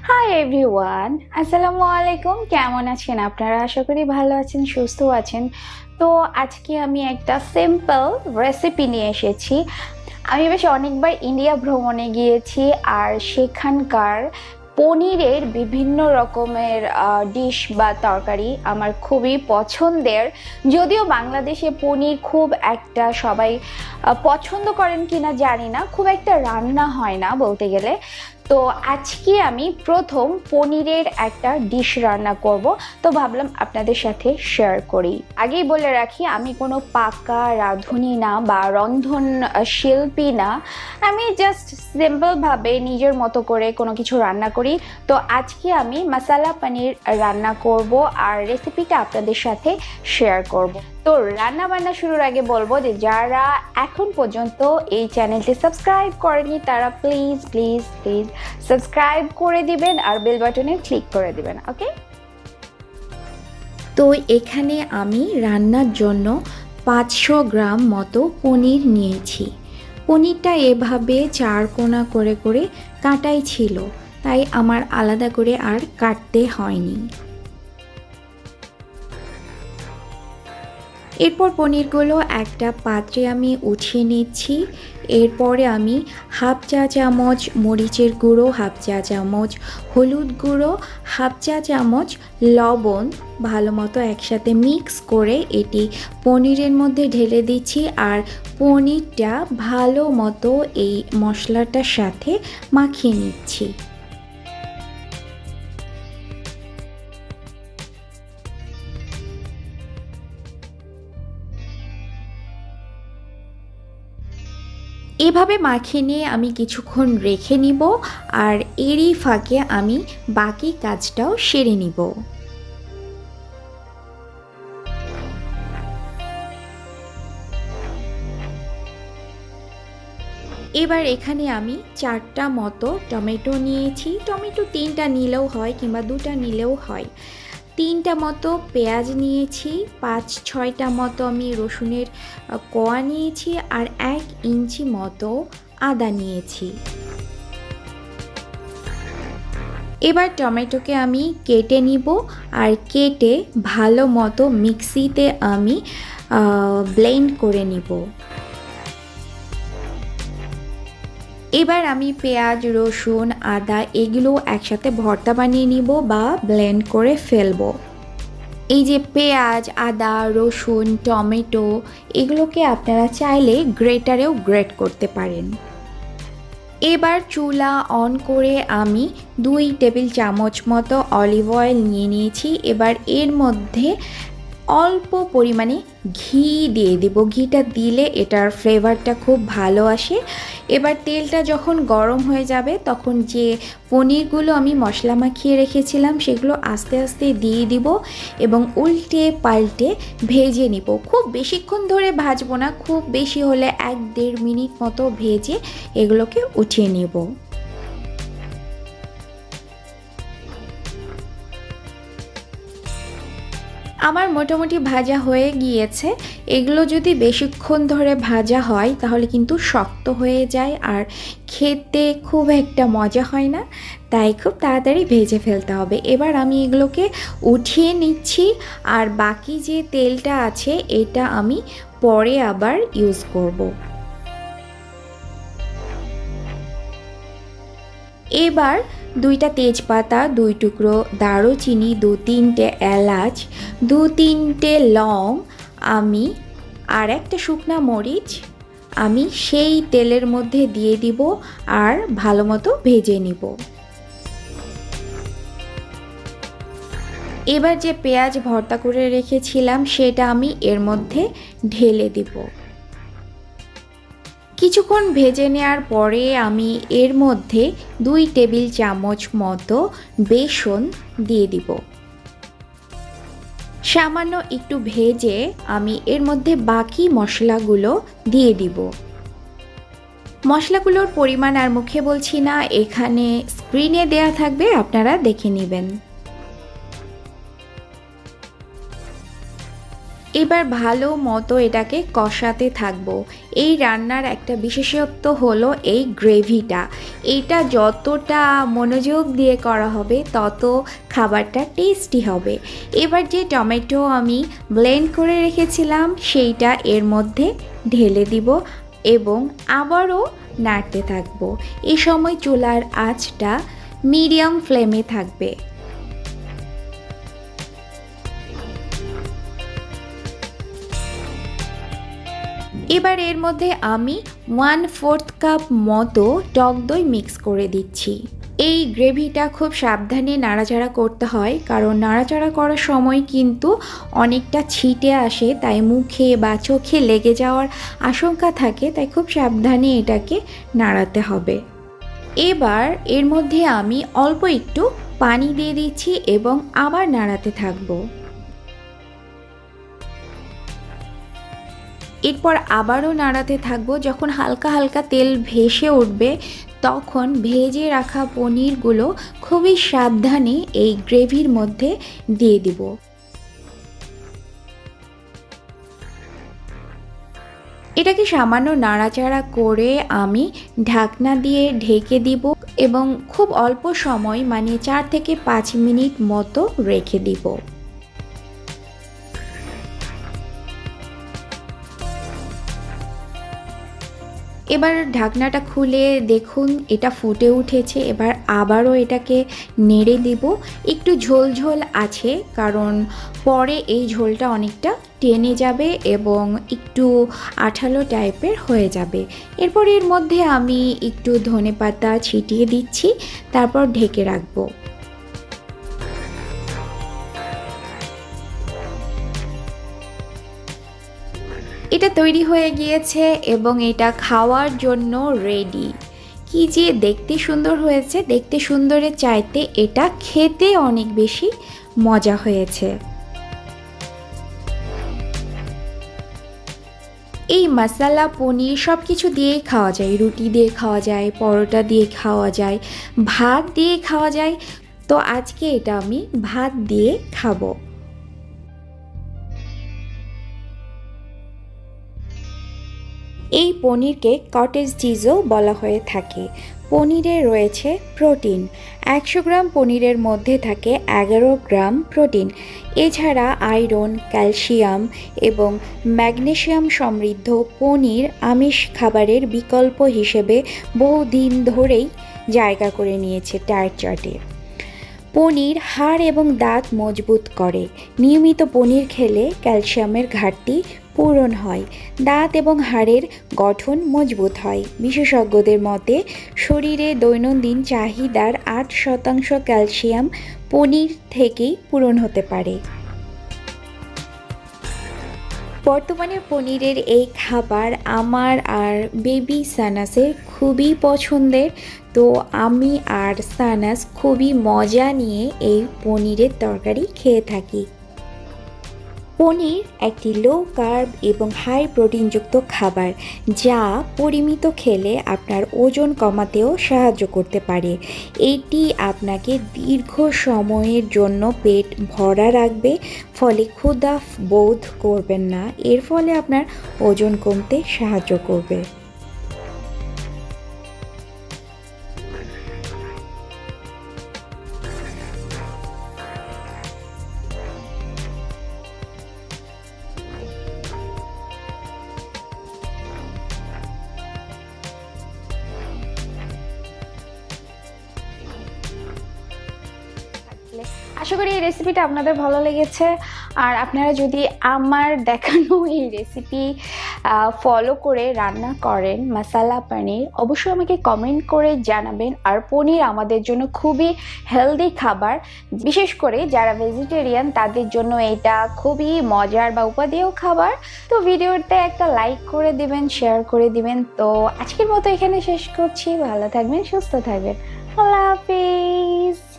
Hi everyone, আসসালামু আলাইকুম। কেমন আছেন আপনারা? আশা করি ভালো আছেন, সুস্থ আছেন। তো আজকে আমি একটা সিম্পল রেসিপি নিয়ে এসেছি। আমি বেশ অনেকবার ইন্ডিয়া ভ্রমণে গিয়েছি, আর সেখানকার পনিরের বিভিন্ন রকমের ডিশ বা তরকারি আমার খুবই পছন্দের। যদিও বাংলাদেশে পনির খুব একটা সবাই পছন্দ করেন কিনা জানি না, খুব একটা রান্না হয় না বলতে গেলে। তো আজকে আমি প্রথম পনিরের একটা ডিশ রান্না করব, তো ভাবলাম আপনাদের সাথে শেয়ার করি। আগেই বলে রাখি, আমি কোনো পাকা রাঁধুনি না বা রন্ধন শিল্পী না। আমি জাস্ট সিম্পলভাবে নিজের মতো করে কোনো কিছু রান্না করি। তো আজকে আমি মশালা পনির রান্না করব, আর রেসিপিটা আপনাদের সাথে শেয়ার করব। তো রান্না বান্না শুরুর আগে বলবো যে যারা এখন পর্যন্ত এই চ্যানেলটি সাবস্ক্রাইব করেনি তারা প্লিজ প্লিজ প্লিজ সাবস্ক্রাইব করে দিবেন আর বেল বাটনে ক্লিক করে দিবেন। ওকে, তো এখানে আমি রান্নার জন্য 500 গ্রাম মতো পনির নিয়েছি। পনিরটা এভাবে 4 কোনা করে করে কাটাই ছিল, তাই আমার আলাদা করে আর কাটতে হয়নি। এরপর পনিরগুলো একটা পাত্রে আমি উঠিয়ে নিচ্ছি। এরপরে আমি হাফ চা চামচ মরিচের গুঁড়ো, হাফ চা চামচ হলুদ গুঁড়ো, হাফ চা চামচ লবণ ভালো মতো একসাথে মিক্স করে এটি পনিরের মধ্যে ঢেলে দিচ্ছি, আর পনিরটা ভালো মতো এই মশলাটার সাথে মাখিয়ে নিচ্ছি। এভাবে মাখিয়ে নিয়ে আমি কিছুক্ষণ রেখে নিব, আর এরই ফাঁকে আমি বাকি কাজটাও সেরে নিব। এবার এখানে আমি 4টা মতো টমেটো নিয়েছি। টমেটো 3টা নিলেও হয় কিংবা 2টা নিলেও হয়। 3টা মতো পেঁয়াজ নিয়েছি, 5-6টা মতো আমি রসুনের কোয়া নিয়েছি, আর 1 ইঞ্চি মতো আদা নিয়েছি। এবার টমেটোকে আমি কেটে নিব, আর কেটে ভালো মতো মিক্সিতে আমি ব্লেন্ড করে নিব। এবার আমি পেঁয়াজ, রসুন, আদা এগুলো একসাথে ভর্তা বানিয়ে নিব বা ব্লেন্ড করে ফেলবো। এই যে পেঁয়াজ, আদা, রসুন, টমেটো এগুলোকে আপনারা চাইলে গ্রেটারেও গ্রেট করতে পারেন। এবার চুলা অন করে আমি 2 টেবিল চামচ মতো অলিভ অয়েল নিয়ে নিয়েছি। এবার এর মধ্যে অল্প পরিমাণে ঘি দিয়ে দিব। ঘিটা দিলে এটার ফ্লেভারটা খুব ভালো আসে। এবার তেলটা যখন গরম হয়ে যাবে তখন যে পনিরগুলো আমি মশলা মাখিয়ে রেখেছিলাম সেগুলো আস্তে আস্তে দিয়ে দিব এবং উল্টে পাল্টে ভেজে নিব। খুব বেশিক্ষণ ধরে ভাজবো না, খুব বেশি হলে 1-1.5 মিনিট মতো ভেজে এগুলোকে উঠিয়ে নিব। আমার মোটামুটি ভাজা হয়ে গিয়েছে। এগুলো যদি বেশিক্ষণ ধরে ভাজা হয় তাহলে কিন্তু শক্ত হয়ে যায় আর খেতে খুব একটা মজা হয় না, তাই খুব তাড়াতাড়ি ভেজে ফেলতে হবে। এবার আমি এগুলোকে উঠিয়ে নিচ্ছি, আর বাকি যে তেলটা আছে এটা আমি পরে আবার ইউজ করব। এবার 2টা তেজপাতা, 2 টুকরো দারুচিনি, 2-3টে এলাচ, 2-3টে লং আমি আর একটা শুকনা মরিচ আমি সেই তেলের মধ্যে দিয়ে দিব আর ভালো মতো ভেজে নিব। এবার যে পেঁয়াজ ভর্তা করে রেখেছিলাম সেটা আমি এর মধ্যে ঢেলে দিব। কিছুক্ষণ ভেজে নেওয়ার পরে আমি এর মধ্যে 2 টেবিল চামচ মতো বেসন দিয়ে দিব। সামান্য একটু ভেজে আমি এর মধ্যে বাকি মশলাগুলো দিয়ে দিব। মশলাগুলোর পরিমাণ আর মুখে বলছি না, এখানে স্ক্রিনে দেয়া থাকবে, আপনারা দেখে নেবেন। এবার ভালো মতো এটাকে কষাতে থাকবো। এই রান্নার একটা বিশেষত্ব হলো এই গ্রেভিটা, এটা যতটা মনোযোগ দিয়ে করা হবে তত খাবারটা টেস্টি হবে। এবার যে টমেটো আমি ব্লেন্ড করে রেখেছিলাম সেইটা এর মধ্যে ঢেলে দিব এবং আবারও নাড়তে থাকবো। এই সময় চুলার আঁচটা মিডিয়াম ফ্লেমে থাকবে। এবার এর মধ্যে আমি 1/4 কাপ মতো টক দই মিক্স করে দিচ্ছি। এই গ্রেভিটা খুব সাবধানে নাড়াচাড়া করতে হয়, কারণ নাড়াচাড়া করার সময় কিন্তু অনেকটা ছিটে আসে, তাই মুখে বা চোখে লেগে যাওয়ার আশঙ্কা থাকে, তাই খুব সাবধানে এটাকে নাড়াতে হবে। এবার এর মধ্যে আমি অল্প একটু পানি দিয়ে দিচ্ছি এবং আবার নাড়াতে থাকবো। এরপর আবারও নাড়াতে থাকবো। যখন হালকা হালকা তেল ভেসে উঠবে তখন ভেজে রাখা পনিরগুলো খুবই সাবধানে এই গ্রেভির মধ্যে দিয়ে দিব। এটাকে সামান্য নাড়াচাড়া করে আমি ঢাকনা দিয়ে ঢেকে দিব এবং খুব অল্প সময় মানে 4 থেকে 5 মিনিট মতো রেখে দিব। এবার ঢাকনাটা খুলে দেখুন এটা ফুটে উঠেছে। এবার আবারও এটাকে নেড়ে দিব। একটু ঝোল ঝোল আছে, কারণ পরে এই ঝোলটা অনেকটা টেনে যাবে এবং একটু আঠালো টাইপের হয়ে যাবে। এরপর এর মধ্যে আমি একটু ধনেপাতা ছিটিয়ে দিচ্ছি, তারপর ঢেকে রাখবো। এটা তৈরি হয়ে গিয়েছে এবং এটা খাওয়ার জন্য রেডি। কি যে দেখতে সুন্দর হয়েছে, দেখতে সুন্দরের চাইতে এটা খেতে অনেক বেশি মজা হয়েছে। এই মশালা পনির সব কিছু দিয়েই খাওয়া যায়, রুটি দিয়ে খাওয়া যায়, পরোটা দিয়ে খাওয়া যায়, ভাত দিয়ে খাওয়া যায়। তো আজকে এটা আমি ভাত দিয়ে খাবো। এই পনিরকে কটেজ চিজও বলা হয়ে থাকে। পনিরে রয়েছে প্রোটিন। 100 গ্রাম পনিরের মধ্যে থাকে 11 গ্রাম প্রোটিন। এছাড়া আয়রন, ক্যালসিয়াম এবং ম্যাগনেসিয়াম সমৃদ্ধ পনির আমিষ খাবারের বিকল্প হিসেবে বহুদিন ধরেই জায়গা করে নিয়েছে ডায়েট চার্টে। পনির হাড় এবং দাঁত মজবুত করে। নিয়মিত পনির খেলে ক্যালসিয়ামের ঘাটতি পূরণ হয়, দাঁত এবং হাড়ের গঠন মজবুত হয়। বিশেষজ্ঞদের মতে শরীরে দৈনন্দিন চাহিদার 8% ক্যালসিয়াম পনির থেকেই পূরণ হতে পারে। বর্তমানে পনিরের এই খাবার আমার আর বেবি সানাসের খুবই পছন্দের। তো আমি আর সানাস খুবই মজা নিয়ে এই পনিরের তরকারি খেয়ে থাকি। পনির একটি লো কার্ব এবং হাই প্রোটিনযুক্ত খাবার, যা পরিমিত খেলে আপনার ওজন কমাতেও সাহায্য করতে পারে। এটি আপনাকে দীর্ঘ সময়ের জন্য পেট ভরা রাখবে, ফলে ক্ষুধা বোধ করবেন না। এর ফলে আপনার ওজন কমতে সাহায্য করবে। আশা করি এই রেসিপিটা আপনাদের ভালো লেগেছে। আর আপনারা যদি আমার দেখানো এই রেসিপি ফলো করে রান্না করেন মশালা পনির, অবশ্যই আমাকে কমেন্ট করে জানাবেন। আর পনির আমাদের জন্য খুবই হেলদি খাবার, বিশেষ করে যারা ভেজিটেরিয়ান তাদের জন্য এটা খুবই মজার বা উপাদেয় খাবার। তো ভিডিওতে একটা লাইক করে দিবেন, শেয়ার করে দিবেন। তো আজকের মতো এখানে শেষ করছি। ভালো থাকবেন, সুস্থ থাকবেন। আল্লাহ হাফিজ।